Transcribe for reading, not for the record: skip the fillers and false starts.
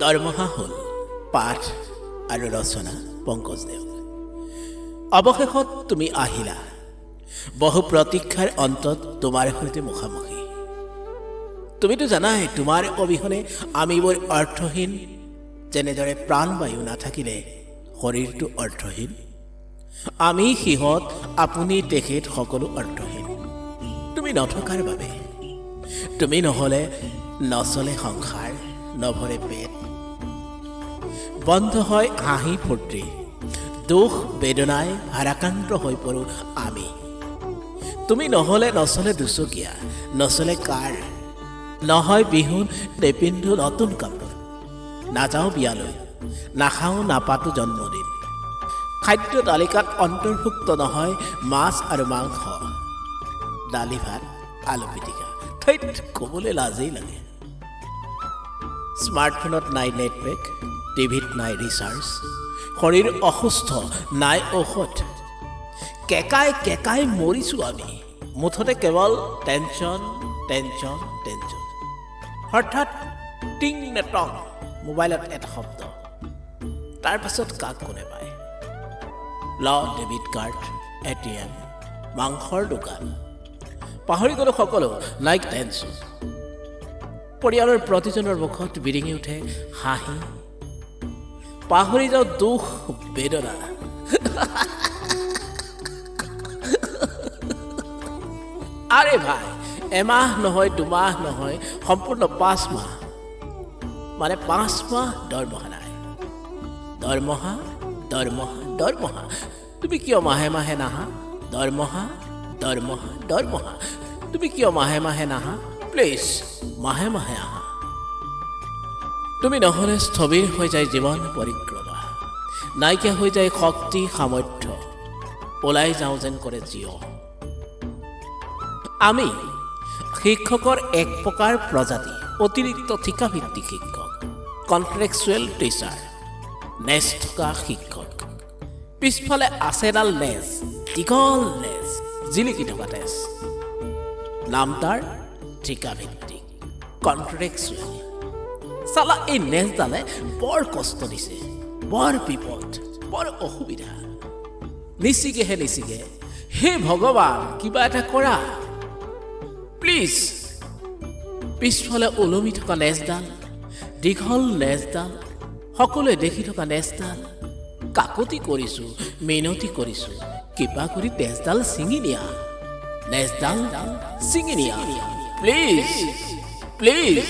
দৰমহা হ'ল পাঠ আৰু ৰচনা পংকজ দেও। অৱশেষত তুমি আহিলা, বহু প্ৰতীক্ষাৰ অন্তত তোমাৰ সৈতে মুখামুখি। তুমিতো জানাই, তোমাৰ অবিহনে আমিবোৰ অৰ্থহীন, যেনেদৰে প্ৰাণবায়ু নাথাকিলে শৰীৰটো অৰ্থহীন। আমি সিহঁত, আপুনি তেখেত সকলো অৰ্থহীন তুমি নথকাৰ বাবে। তুমি নহ'লে নচলে সংসাৰ, নভৰে পেট, বন্ধ হয় হাঁহি ফূৰ্তি, দুখ বেদনাই ভাৰাক্ৰান্ত হৈ পৰোঁ আমি। তুমি নহ'লে নচলে দুচকীয়া, নচলে কাৰ, নহয় বিহু, নেপিন্ধো নতুন কাপোৰ, নাযাওঁ বিয়ালৈ, নাখাওঁ নাপাতো জন্মদিন, খাদ্য তালিকাত অন্তৰ্ভুক্ত নহয় মাছ আৰু মাংস, দালি ভাত আলু পিটিকা, ঠৈত ক'বলৈ লাজেই লাগে। স্মাৰ্টফোনত নাই নেটপেক, টিভিত নাই ৰিচাৰ্জ, শৰীৰ অসুস্থ নাই ঔষধ, কেকাই কেকাই মৰিছোঁ আমি, মুঠতে কেৱল টেনশ্যন টেনশ্যন টেনশ্যন। হঠাৎ টিং নেটং, মোবাইলত এটা শব্দ, তাৰ পাছত কাক কোনে পায়? ল ডেবিট কাৰ্ড, ATM, মাংসৰ দোকান, পাহৰি গ'লোঁ সকলো, লাইক টেনশ্যন। পৰিয়ালৰ প্ৰতিজনৰ মুখত বিৰিঙি উঠে হাঁহি, পাহৰি যাওঁ দুখ বেদনা। আৰে ভাই, এমাহ নহয়, দুমাহ নহয়, সম্পূৰ্ণ 5 মাহ, মানে 5 মাহ দৰমহা নাই। দৰমহা দৰমহা দৰমহা, তুমি কিয় মাহে মাহে নাহা? দৰমহা দৰমহা দৰমহা, তুমি কিয় মাহে মাহে নাহা? প্লিজ মাহে মাহে আহা। তুমি নহ'লে স্থবিৰ হৈ যায় জীৱন পৰিক্ৰমা, নাইকিয়া হৈ যায় শক্তি সামৰ্থ্য, ওলাই যাওঁ যেন কৰে জীৱ। আমি শিক্ষকৰ এক প্ৰকাৰ প্ৰজাতি, অতিৰিক্ত ঠিকাভিত্তিক শিক্ষক, কণ্ট্ৰেকচুৱেল টিচাৰ, নেজ থকা শিক্ষক। পিছফালে আছে এডাল নেজ, দীঘল নেজ, জিলিকি থকা তেজ, নাম তাৰ ঠিকাভিত্তিক, কণ্ট্ৰেকচুৱেল। চালা এই নেজডালে বৰ কষ্ট দিছে, বৰ বিপদ, বৰ অসুবিধা। নিচিগেহে নিচিগে, হে ভগৱান কিবা এটা কৰা প্লিজ। পিছফালে ওলমি থকা নেজডাল, দীঘল নেজডাল, সকলোৱে দেখি থকা নেজডাল, কাকতি কৰিছোঁ, মিনতি কৰিছোঁ, কিবা কৰি নেজডাল ছিঙি নিয়া, নেজডাল ছিঙি নিয়া প্লিজ প্লিজ।